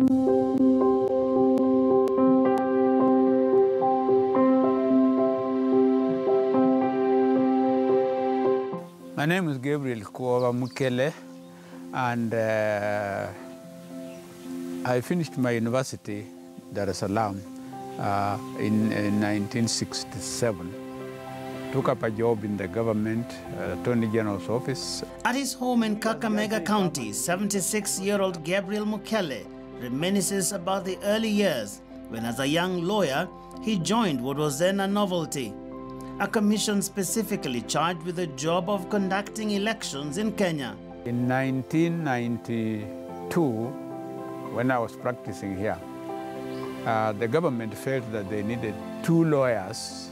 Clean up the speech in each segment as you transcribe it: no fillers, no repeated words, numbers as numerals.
My name is Gabriel Mukele, and I finished my university, Dar es Salaam, in 1967. Took up a job in the government, Attorney General's office. At his home in Kakamega County, 76-year-old Gabriel Mukele reminisces about the early years when, as a young lawyer, he joined what was then a novelty, a commission specifically charged with the job of conducting elections in Kenya. In 1992, when I was practicing here, the government felt that they needed 2 lawyers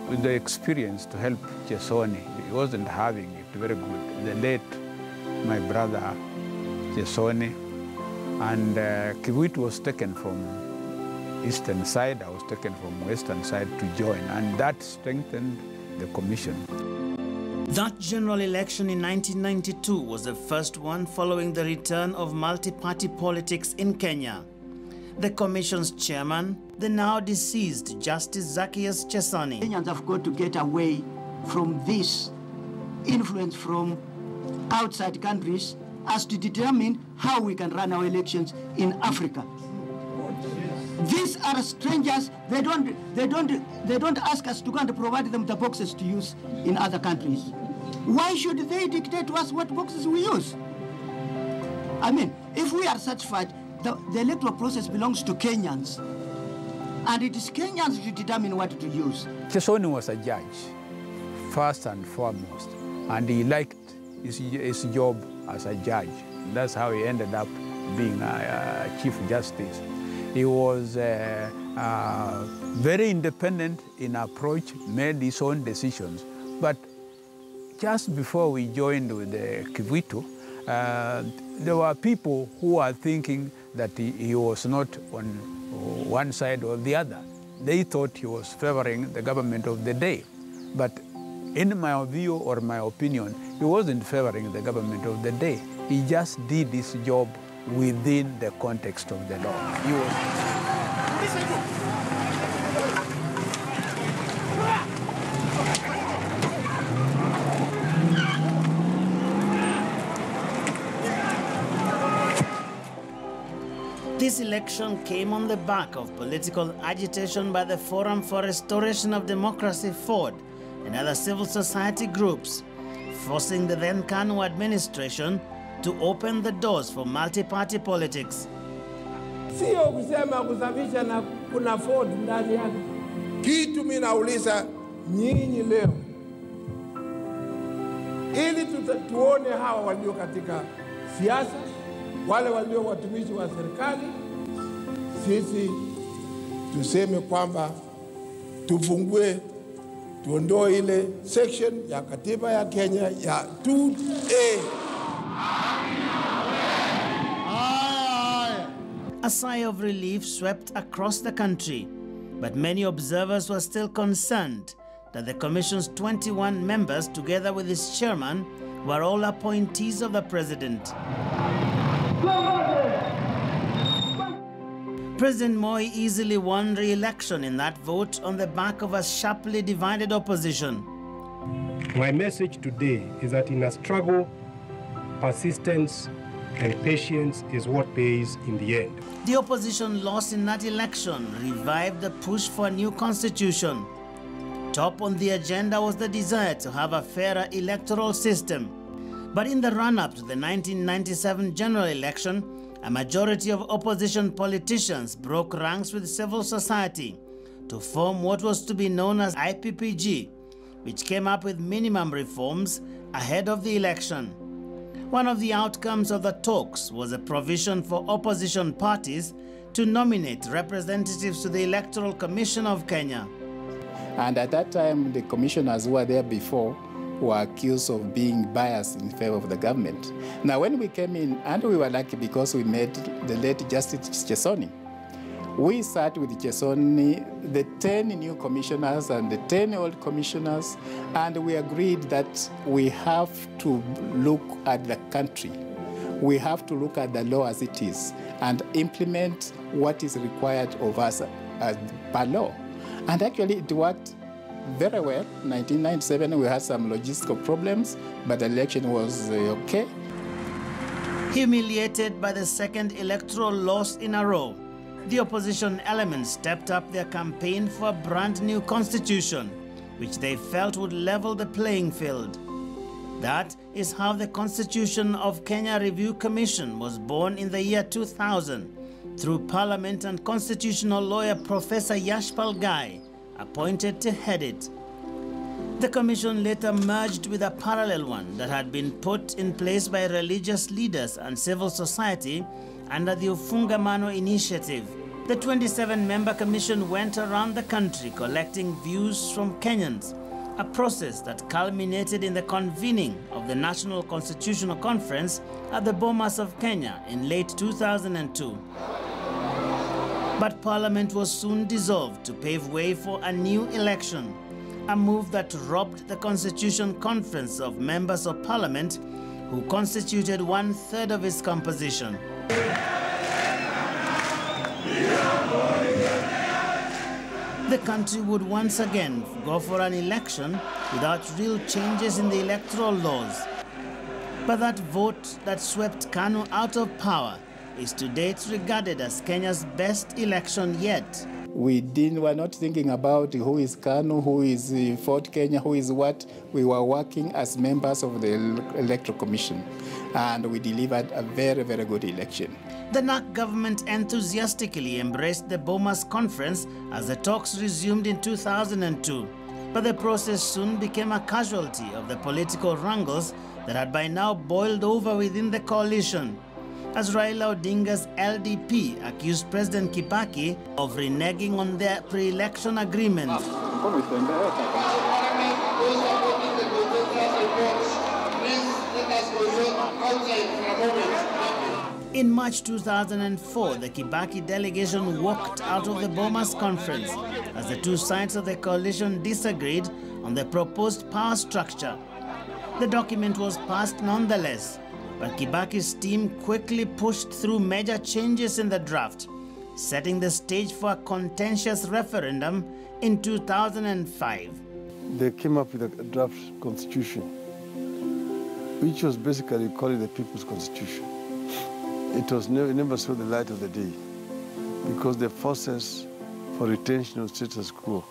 with the experience to help Chesoni. He wasn't having it very good. The late, my brother Chesoni, and Kivuitu was taken from eastern side, I was taken from western side to join, and that strengthened the commission. That general election in 1992 was the first one following the return of multi-party politics in Kenya. The commission's chairman, the now deceased Justice Zacchaeus Chesoni. Kenyans have got to get away from this influence from outside countries as to determine how we can run our elections in Africa. These are strangers. They don't ask us to go and provide them the boxes to use in other countries. Why should they dictate to us what boxes we use? I mean, if we are satisfied, the electoral process belongs to Kenyans, and it is Kenyans who determine what to use. Chesoni was a judge, first and foremost, and he liked his job as a judge. That's how he ended up being a Chief Justice. He was very independent in approach, made his own decisions. But just before we joined with the Kivuitu, there were people who were thinking that he was not on one side or the other. They thought he was favoring the government of the day. But in my view or my opinion, he wasn't favoring the government of the day. He just did his job within the context of the law. He was... This election came on the back of political agitation by the Forum for Restoration of Democracy, FORD, and other civil society groups, forcing the then KANU administration to open the doors for multi-party politics. Sio kusema kusafisha na kuna FORD ndani yake. Kitu mimi nauliza nyinyi leo, ili tuone hawa walio katika siasa, wale walio watumishi wa serikali, sisi tuseme kwamba tufungue, tuondoe ile section ya katiba ya Kenya ya 2A. A sigh of relief swept across the country, but many observers were still concerned that the Commission's 21 members, together with its chairman, were all appointees of the president. President Moi easily won re-election in that vote on the back of a sharply divided opposition. My message today is that in a struggle, persistence and patience is what pays in the end. The opposition loss in that election revived the push for a new constitution. Top on the agenda was the desire to have a fairer electoral system. But in the run-up to the 1997 general election, a majority of opposition politicians broke ranks with civil society to form what was to be known as IPPG, which came up with minimum reforms ahead of the election. One of the outcomes of the talks was a provision for opposition parties to nominate representatives to the Electoral Commission of Kenya. And at that time, the commissioners who were there before were accused of being biased in favor of the government. Now, when we came in, and we were lucky because we met the late Justice Chesoni, we sat with Chesoni, the 10 new commissioners and the 10 old commissioners, and we agreed that we have to look at the country We have to look at the law as it is and implement what is required of us by law. And actually it worked very well. 1997, we had some logistical problems, but the election was okay. Humiliated by the second electoral loss in a row, the opposition elements stepped up their campaign for a brand new constitution, which they felt would level the playing field. That is how the Constitution of Kenya Review Commission was born in the year 2000 through Parliament and constitutional lawyer Professor Yashpal Gai, appointed to head it. The commission later merged with a parallel one that had been put in place by religious leaders and civil society under the Ufungamano Initiative. The 27-member commission went around the country collecting views from Kenyans, a process that culminated in the convening of the National Constitutional Conference at the Bomas of Kenya in late 2002. But Parliament was soon dissolved to pave way for a new election, a move that robbed the Constitution Conference of members of Parliament who constituted 1/3 of its composition. The country would once again go for an election without real changes in the electoral laws. But that vote that swept KANU out of power is to date regarded as Kenya's best election yet. We were not thinking about who is KANU, who is Fort Kenya, who is what. We were working as members of the Electoral Commission, and we delivered a very, very good election. The NAC government enthusiastically embraced the Bomas Conference as the talks resumed in 2002. But the process soon became a casualty of the political wrangles that had by now boiled over within the coalition, as Raila Odinga's LDP accused President Kibaki of reneging on their pre-election agreement. In March 2004, the Kibaki delegation walked out of the Bomas Conference as the two sides of the coalition disagreed on the proposed power structure. The document was passed nonetheless, but Kibaki's team quickly pushed through major changes in the draft, setting the stage for a contentious referendum in 2005. They came up with a draft constitution, which was basically called the People's Constitution. It never saw the light of the day because the forces for retention of status quo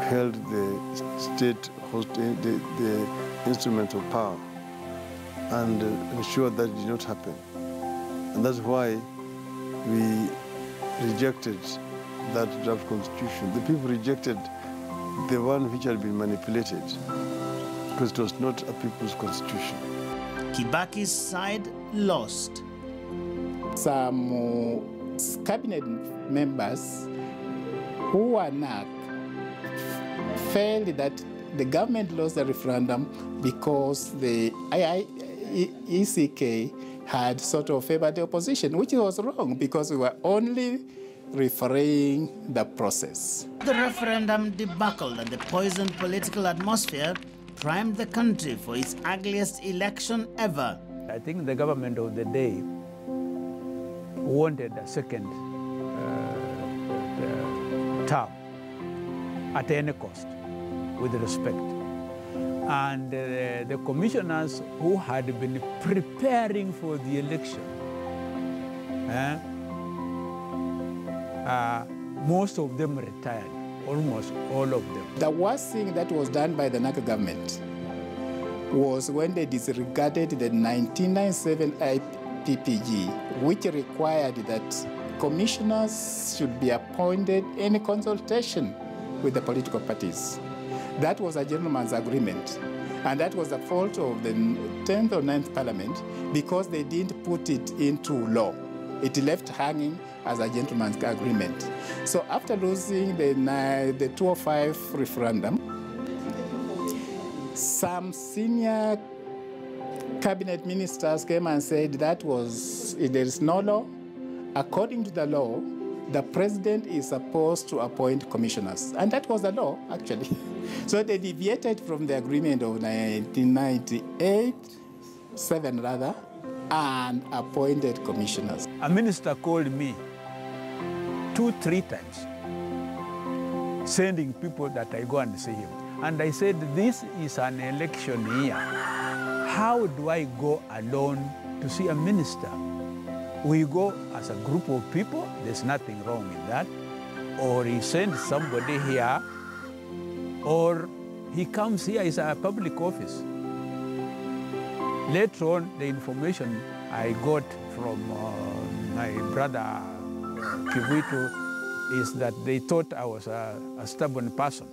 held the state, the instrument of power, and ensured that did not happen. And that's why we rejected that draft constitution. The people rejected the one which had been manipulated because it was not a people's constitution. Kibaki's side lost. Some cabinet members who were NAC felt that the government lost the referendum because the ECK had sort of favored the opposition, which was wrong because we were only refereeing the process. The referendum debacle and the poisoned political atmosphere primed the country for its ugliest election ever. I think the government of the day wanted a second term at any cost, with respect. And the commissioners who had been preparing for the election, most of them retired, almost all of them. The worst thing that was done by the NAC government was when they disregarded the 1997 IPPG, which required that commissioners should be appointed in consultation with the political parties. That was a gentleman's agreement, and that was the fault of the 10th or 9th Parliament because they didn't put it into law. It left hanging as a gentleman's agreement. So after losing the 205 referendum, some senior cabinet ministers came and said there is no law. According to the law, the president is supposed to appoint commissioners. And that was the law, actually. So they deviated from the agreement of 1998, and appointed commissioners. A minister called me 2-3 times, sending people that I go and see him. And I said, this is an election year. How do I go alone to see a minister? We go as a group of people, there's nothing wrong with that. Or he sends somebody here, or he comes here, it's a public office. Later on, the information I got from my brother Kivuito is that they thought I was a stubborn person.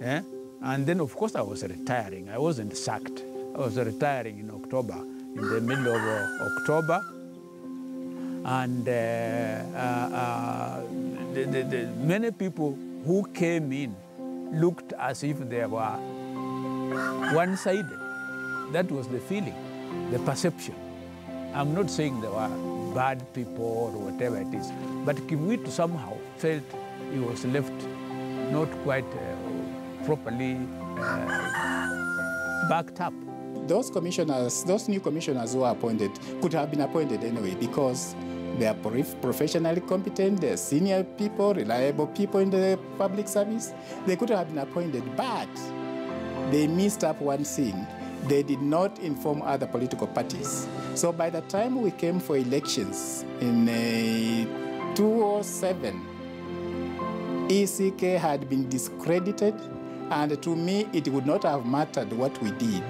Eh? And then, of course, I was retiring. I wasn't sacked. I was retiring in October, in the middle of October. And many people who came in looked as if they were one-sided. That was the feeling, the perception. I'm not saying they were bad people or whatever it is, but Kivuito somehow felt he was left not quite properly backed up. Those commissioners, those new commissioners who were appointed could have been appointed anyway because they are professionally competent, they're senior people, reliable people in the public service. They could have been appointed, but they missed up one thing. They did not inform other political parties. So by the time we came for elections in 2007, ECK had been discredited, and to me, it would not have mattered what we did.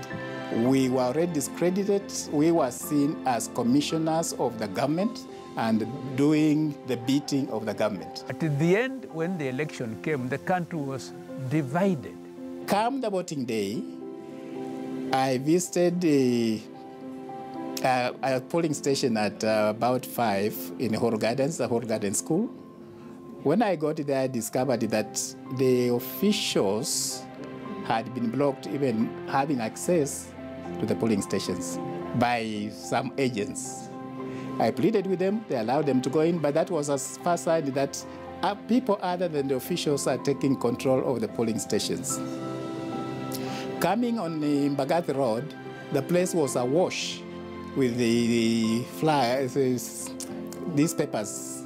We were already discredited. We were seen as commissioners of the government and doing the beating of the government. At the end, when the election came, the country was divided. Come the voting day, I visited a polling station at about 5 in Hall Gardens, the Hall Garden School. When I got there, I discovered that the officials had been blocked even having access to the polling stations by some agents. I pleaded with them, they allowed them to go in, but that was as far side that people other than the officials are taking control of the polling stations. Coming on the Mombasa Road, the place was awash with the flyers, these papers,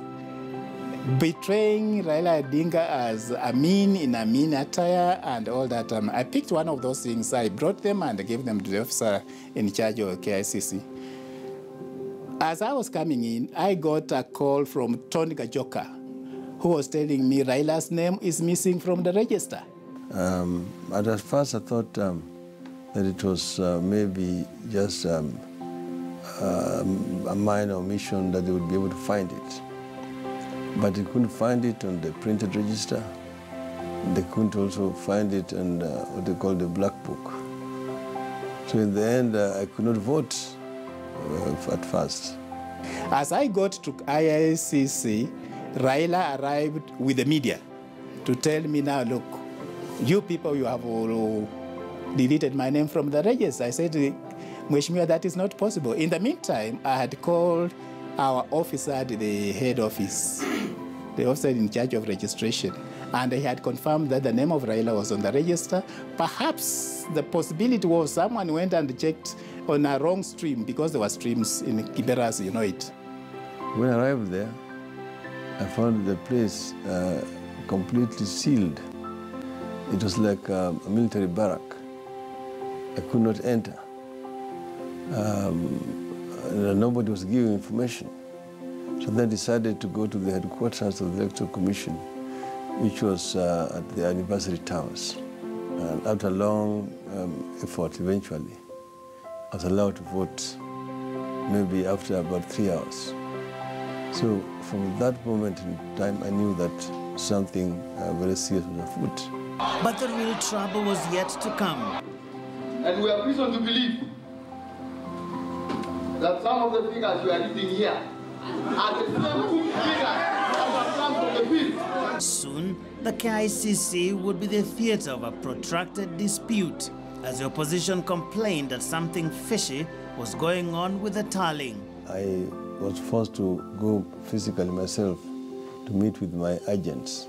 betraying Raila Odinga as Amin in Amin attire and all that. I picked one of those things, I brought them and gave them to the officer in charge of KICC. As I was coming in, I got a call from Tony Gajoka, who was telling me Raila's name is missing from the register. At first I thought that it was maybe just a minor omission that they would be able to find it. But they couldn't find it on the printed register. They couldn't also find it in what they call the black book. So in the end, I could not vote at first. As I got to IICC, Raila arrived with the media to tell me now, look, you people, you have deleted my name from the register. I said, Mheshimiwa, that is not possible. In the meantime, I had called our officer at the head office, the officer in charge of registration, and he had confirmed that the name of Raila was on the register. Perhaps the possibility was someone went and checked on a wrong stream, because there were streams in Kibera, as you know it. When I arrived there, I found the place completely sealed. It was like a military barrack. I could not enter. Nobody was giving information. So then I decided to go to the headquarters of the Electoral Commission, which was at the Anniversary Towers. And after a long effort, eventually, I was allowed to vote, maybe after about 3 hours. So from that moment in time, I knew that something very serious was afoot. But the real trouble was yet to come. And we have reason to believe that some of the figures you are reading here are the same figures that come from the field. Soon, the KICC would be the theater of a protracted dispute, as the opposition complained that something fishy was going on with the tallying. I was forced to go physically myself to meet with my agents,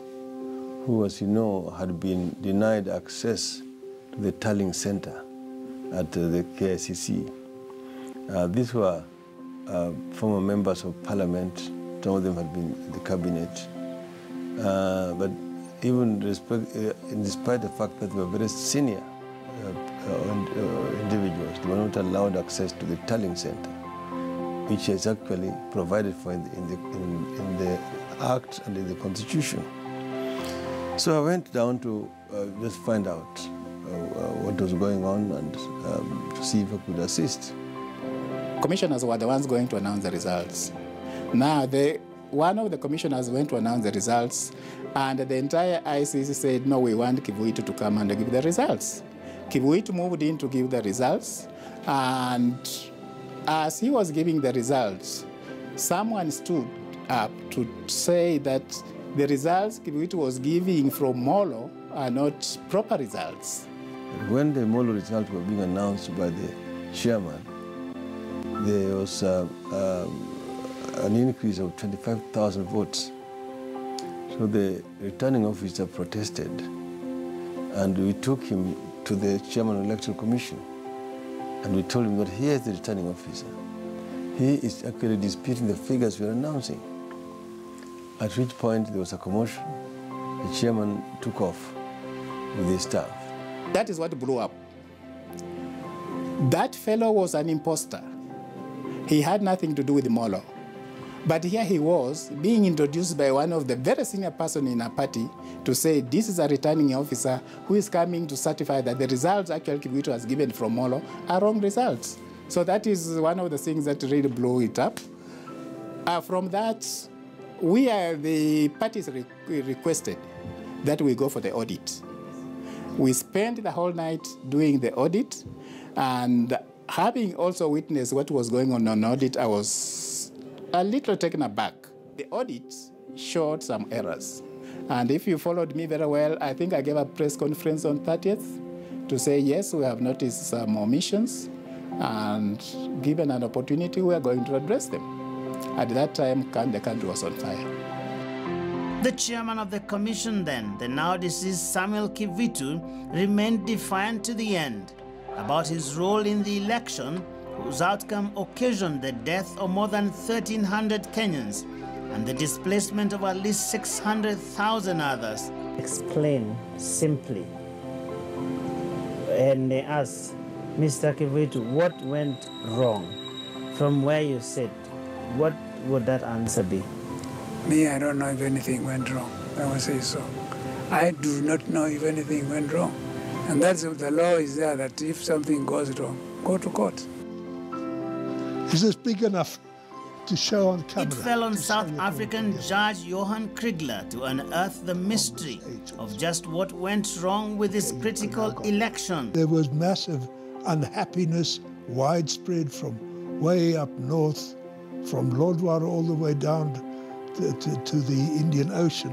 who, as you know, had been denied access to the tallying center at the KICC. These were former members of parliament. Some of them had been in the cabinet. But even despite the fact that they were very senior individuals, they were not allowed access to the tallying center, which is actually provided for in the Act and in the Constitution. So I went down to just find out what was going on and to see if I could assist. Commissioners were the ones going to announce the results. Now, one of the commissioners went to announce the results, and the entire ICC said, no, we want KIVUMBI to come and give the results. KIVUMBI moved in to give the results, and as he was giving the results, someone stood up to say that the results KIVUMBI was giving from Molo are not proper results. When the Molo results were being announced by the chairman, there was an increase of 25,000 votes. So the returning officer protested, and we took him to the chairman of the Electoral Commission, and we told him that here is the returning officer. He is actually disputing the figures we are announcing. At which point there was a commotion. The chairman took off with his staff. That is what blew up. That fellow was an imposter. He had nothing to do with Molo. But here he was being introduced by one of the very senior person in a party to say this is a returning officer who is coming to certify that the results actually KIVUMBI has given from Molo are wrong results. So that is one of the things that really blew it up. From that, the parties requested that we go for the audit. We spent the whole night doing the audit, and having also witnessed what was going on audit, I was a little taken aback. The audit showed some errors. And if you followed me very well, I think I gave a press conference on 30th to say, yes, we have noticed some omissions, and given an opportunity, we are going to address them. At that time, the country was on fire. The chairman of the commission then, the now deceased Samuel Kivitu, remained defiant to the end about his role in the election, whose outcome occasioned the death of more than 1,300 Kenyans and the displacement of at least 600,000 others. Explain simply and ask Mr. Kivitu what went wrong from where you sit. What would that answer be? Me, I don't know if anything went wrong. I will say so. I do not know if anything went wrong. And that's the law is there, that if something goes wrong, go to court. Is this big enough to show on camera? It fell on South African Judge Johan Kriegler to unearth the mystery of just what went wrong with this critical election. There was massive unhappiness, widespread from way up north, from Lodwar all the way down to the Indian Ocean.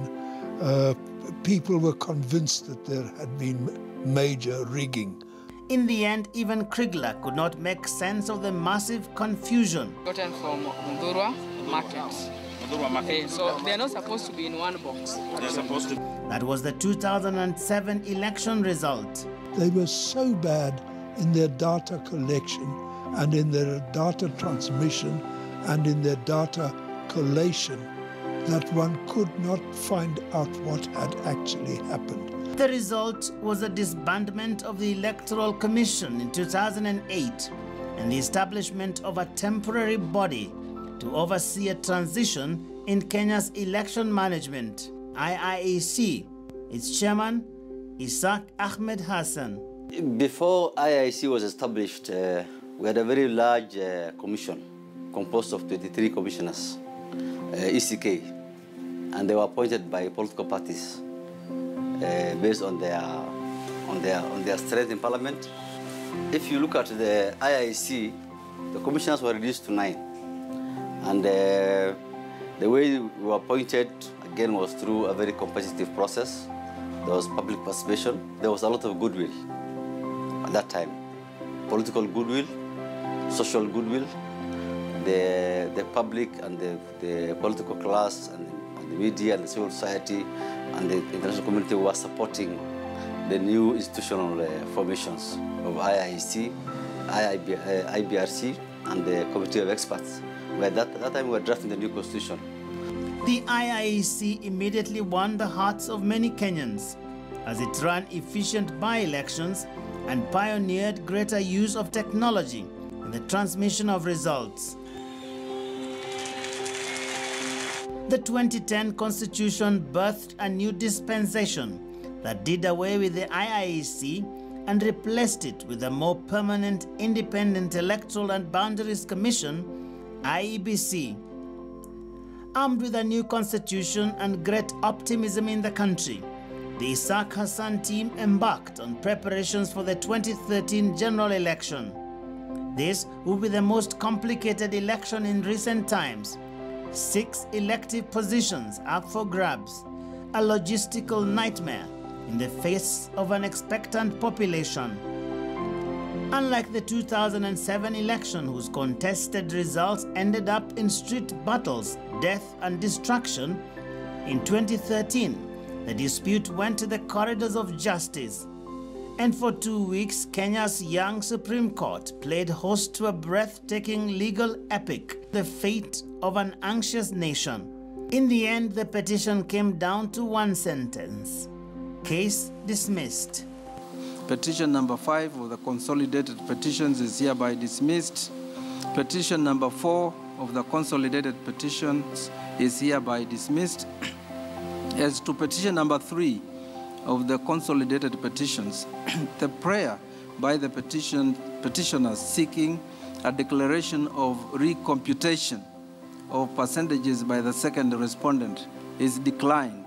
People were convinced that there had been major rigging. In the end, even Kriegler could not make sense of the massive confusion. Gotten from Mundurwa Market. So they're not supposed to be in one box. They're supposed to. That was the 2007 election result. They were so bad in their data collection and in their data transmission and in their data collation that one could not find out what had actually happened. The result was the disbandment of the Electoral Commission in 2008 and the establishment of a temporary body to oversee a transition in Kenya's election management, IIEC. Its chairman, Isaac Ahmed Hassan. Before IIEC was established, we had a very large commission composed of 23 commissioners, ECK, and they were appointed by political parties based on their strength in parliament. If you look at the IIEC, the commissioners were reduced to 9, and the way we were appointed again was through a very competitive process. There was public participation. There was a lot of goodwill at that time, political goodwill, social goodwill. The public and the political class and the media and the civil society and the international community were supporting the new institutional formations of IIEC, IBRC, and the committee of experts. At that time we were drafting the new constitution. The IIEC immediately won the hearts of many Kenyans as it ran efficient by-elections and pioneered greater use of technology in the transmission of results. The 2010 Constitution birthed a new dispensation that did away with the IIEC and replaced it with a more permanent Independent Electoral and Boundaries Commission, IEBC. Armed with a new constitution and great optimism in the country, the Isaac Hassan team embarked on preparations for the 2013 general election. This will be the most complicated election in recent times. 6 elective positions up for grabs, a logistical nightmare in the face of an expectant population. Unlike the 2007 election, whose contested results ended up in street battles, death and destruction, in 2013, the dispute went to the corridors of justice. And for 2 weeks, Kenya's young Supreme Court played host to a breathtaking legal epic, the fate of an anxious nation. In the end, the petition came down to one sentence: case dismissed. Petition number 5 of the consolidated petitions is hereby dismissed. Petition number 4 of the consolidated petitions is hereby dismissed. As to petition number 3 of the consolidated petitions, the prayer by the petitioners seeking a declaration of recomputation of percentages by the second respondent is declined.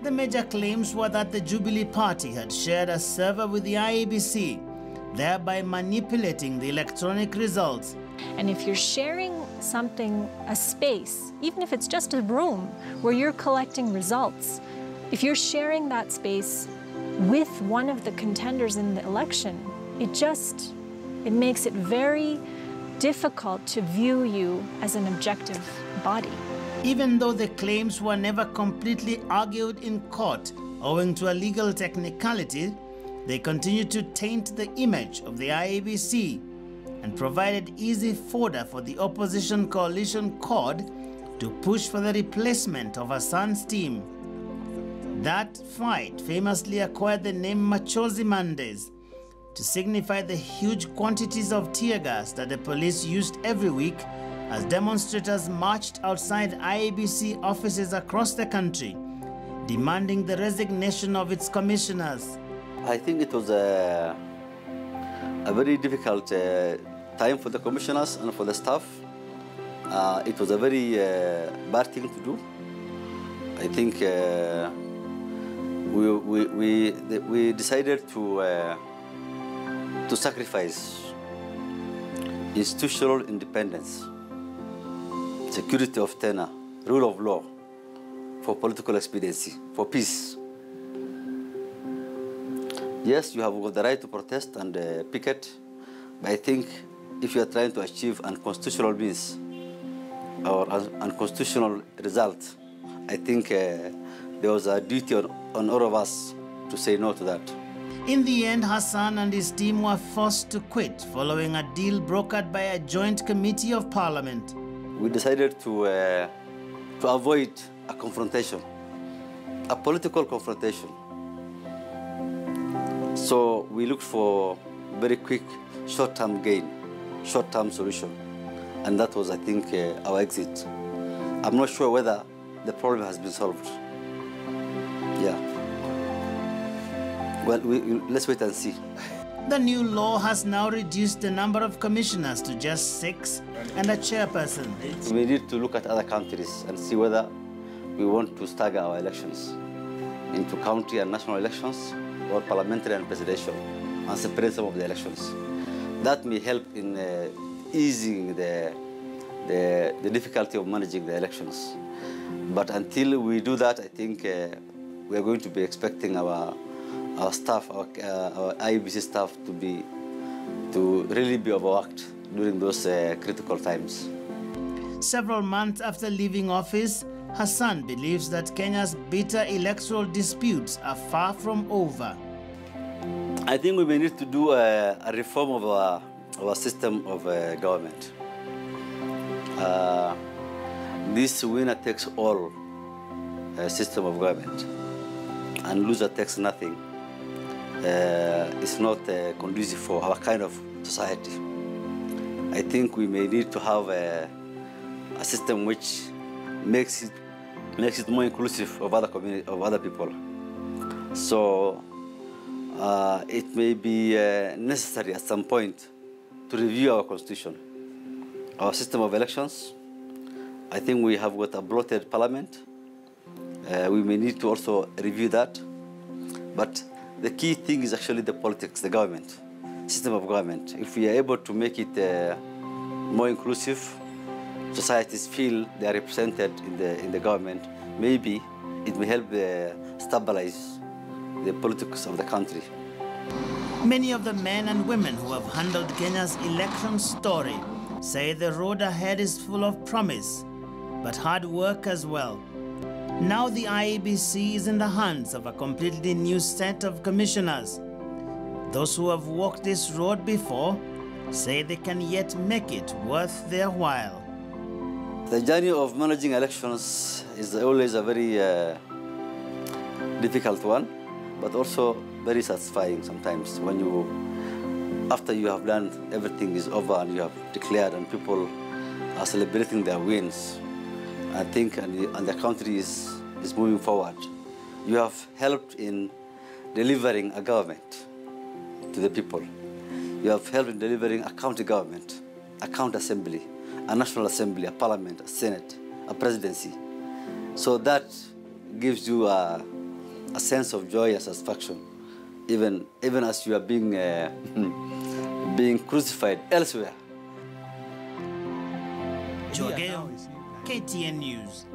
The major claims were that the Jubilee Party had shared a server with the IEBC, thereby manipulating the electronic results. And if you're sharing something, a space, even if it's just a room where you're collecting results, if you're sharing that space with one of the contenders in the election, it makes it very difficult to view you as an objective body. Even though the claims were never completely argued in court owing to a legal technicality, they continued to taint the image of the IEBC and provided easy fodder for the opposition coalition CORD to push for the replacement of Hassan's team. That fight famously acquired the name Machozi Mondays to signify the huge quantities of tear gas that the police used every week as demonstrators marched outside IEBC offices across the country, demanding the resignation of its commissioners. I think it was a very difficult time for the commissioners and for the staff. It was a very bad thing to do. I think we decided to sacrifice institutional independence, security of tenure, rule of law, for political expediency, for peace. Yes, you have got the right to protest and picket, but I think if you are trying to achieve unconstitutional means or unconstitutional result, I think there was a duty on all of us to say no to that. In the end, Hassan and his team were forced to quit following a deal brokered by a joint committee of parliament. We decided to avoid a confrontation, a political confrontation. So we looked for very quick, short-term gain, short-term solution. And that was, I think, our exit. I'm not sure whether the problem has been solved. Yeah. Well, let's wait and see. The new law has now reduced the number of commissioners to just 6 and a chairperson. We need to look at other countries and see whether we want to stagger our elections into county and national elections or parliamentary and presidential and separate some of the elections. That may help in easing the difficulty of managing the elections. But until we do that, I think we are going to be expecting our staff, our IEBC staff, to really be overworked during those critical times. Several months after leaving office, Hassan believes that Kenya's bitter electoral disputes are far from over. I think we may need to do a reform of our system of government. this winner takes all system of government and loser takes nothing is not conducive for our kind of society. I think we may need to have a system which makes it more inclusive of other community, of other people. So it may be necessary at some point to review our constitution, our system of elections. I think we have got a bloated parliament. We may need to also review that. But the key thing is actually the politics, the government, system of government. If we are able to make it more inclusive, societies feel they are represented in the government, maybe it may help stabilize the politics of the country. Many of the men and women who have handled Kenya's election story say the road ahead is full of promise, but hard work as well. Now the IEBC is in the hands of a completely new set of commissioners. Those who have walked this road before say they can yet make it worth their while. The journey of managing elections is always a very difficult one, but also very satisfying sometimes when after you have done, everything is over and you have declared and people are celebrating their wins. I think and the country is moving forward. You have helped in delivering a government to the people. You have helped in delivering a county government, a county assembly, a national assembly, a parliament, a senate, a presidency. So that gives you a sense of joy and satisfaction, even as you are being being crucified elsewhere. Joageo, KTN News.